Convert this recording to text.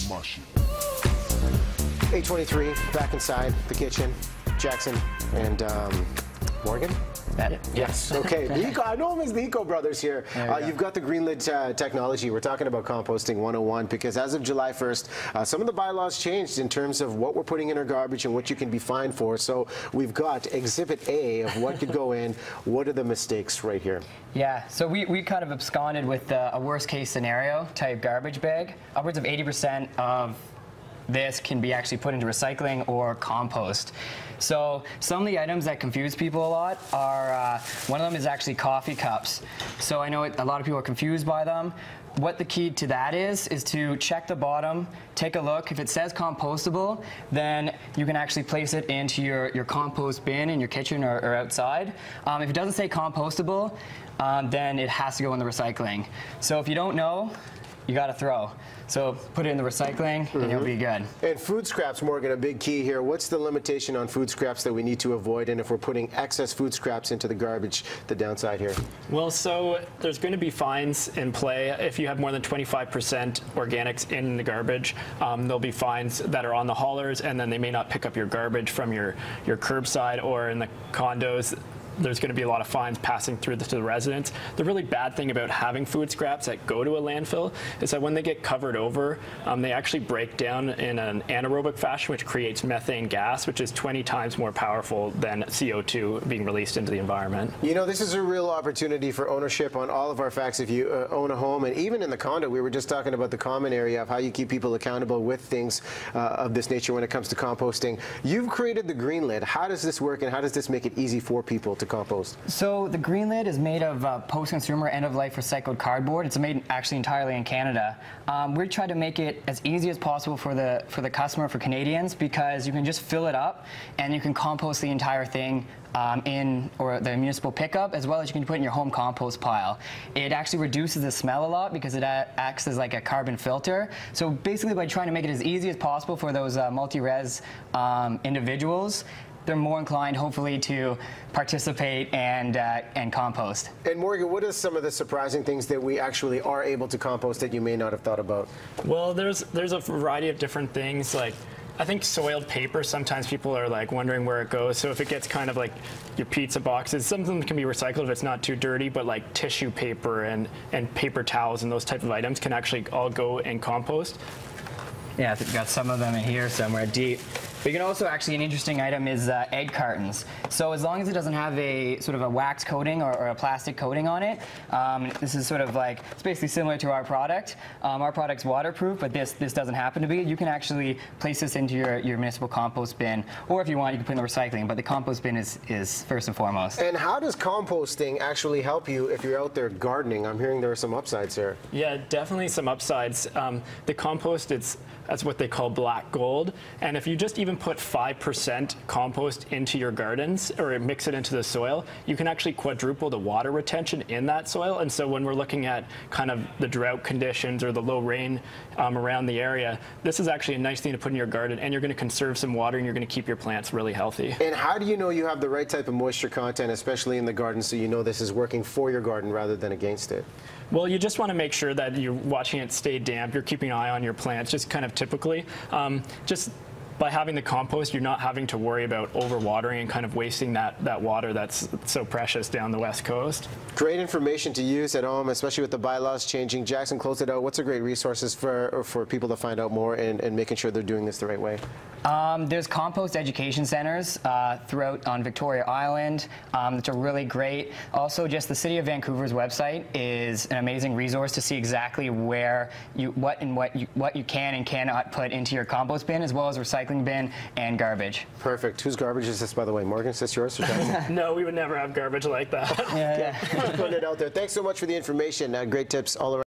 Mushy. 8:23, back inside the kitchen. Jackson and Morgan? Yes. Okay. The Eco, I know them as the Eco Brothers here. You've got the green lid technology. We're talking about composting 101 because as of July 1st, some of the bylaws changed in terms of what we're putting in our garbage and what you can be fined for. So we've got Exhibit A of what could go in. What are the mistakes right here? Yeah, so we kind of absconded with a worst case scenario type garbage bag. Upwards of 80% of this can be actually put into recycling or compost. So some of the items that confuse people a lot are, one of them is actually coffee cups. So I know a lot of people are confused by them. What the key to that is to check the bottom, take a look. If it says compostable, then you can actually place it into your compost bin in your kitchen or outside. If it doesn't say compostable, then it has to go in the recycling. So if you don't know, you got to throw. So put it in the recycling and you'll be good. And food scraps, Morgan, a big key here. What's the limitation on food scraps that we need to avoid? And if we're putting excess food scraps into the garbage, the downside here? Well, so there's going to be fines in play. If you have more than 25% organics in the garbage, there'll be fines that are on the haulers, and then they may not pick up your garbage from your curbside, or in the condos, there's going to be a lot of fines passing through to the residents. The really bad thing about having food scraps that go to a landfill is that when they get covered over, they actually break down in an anaerobic fashion, which creates methane gas, which is 20 times more powerful than CO2 being released into the environment. You know, this is a real opportunity for ownership on all of our facts. If you own a home, and even in the condo, we were just talking about the common area of how you keep people accountable with things of this nature when it comes to composting. You've created the green lid. How does this work, and how does this make it easy for people to compost? So the green lid is made of post-consumer end-of-life recycled cardboard. It's made actually entirely in Canada. We try to make it as easy as possible for the customer, for Canadians, because you can just fill it up and you can compost the entire thing in the municipal pickup, as well as you can put it in your home compost pile. It actually reduces the smell a lot because it acts as like a carbon filter. So basically, by trying to make it as easy as possible for those multi-res individuals, they're more inclined, hopefully, to participate and compost. And Morgan, what are some of the surprising things that we actually are able to compost that you may not have thought about? Well, there's a variety of different things. Like, I think soiled paper, sometimes people are like wondering where it goes. So if it gets kind of like your pizza boxes, something can be recycled if it's not too dirty, but like tissue paper and paper towels and those type of items can actually all go in compost. Yeah, I think we've got some of them in here somewhere deep. But you can also, actually, an interesting item is egg cartons. So as long as it doesn't have a sort of a wax coating or a plastic coating on it, this is sort of like, it's basically similar to our product. Our product's waterproof, but this doesn't happen to be. You can actually place this into your municipal compost bin, or if you want, you can put it in the recycling, but the compost bin is first and foremost. And how does composting actually help you if you're out there gardening? I'm hearing there are some upsides here. Yeah, definitely some upsides. The compost, that's what they call black gold, and if you just even put 5% compost into your gardens or mix it into the soil, you can actually quadruple the water retention in that soil. And so when we're looking at kind of the drought conditions or the low rain around the area, this is actually a nice thing to put in your garden, and you're going to conserve some water and you're going to keep your plants really healthy. And how do you know you have the right type of moisture content, especially in the garden, so you know this is working for your garden rather than against it? Well, you just want to make sure that you're watching it stay damp, you're keeping an eye on your plants, just kind of typically. Just by having the compost, you're not having to worry about overwatering and kind of wasting that water that's so precious down the West Coast. Great information to use at home, especially with the bylaws changing. Jackson, close it out. What's a great resources for people to find out more and making sure they're doing this the right way? There's compost education centers throughout on Victoria Island, which are really great. Also, just the City of Vancouver's website is an amazing resource to see exactly where what you can and cannot put into your compost bin, as well as recycling bin and garbage. Perfect. Whose garbage is this, by the way? Morgan, is this yours or Jackson? No, we would never have garbage like that. Yeah. Putting it out there. Thanks so much for the information. Great tips all around.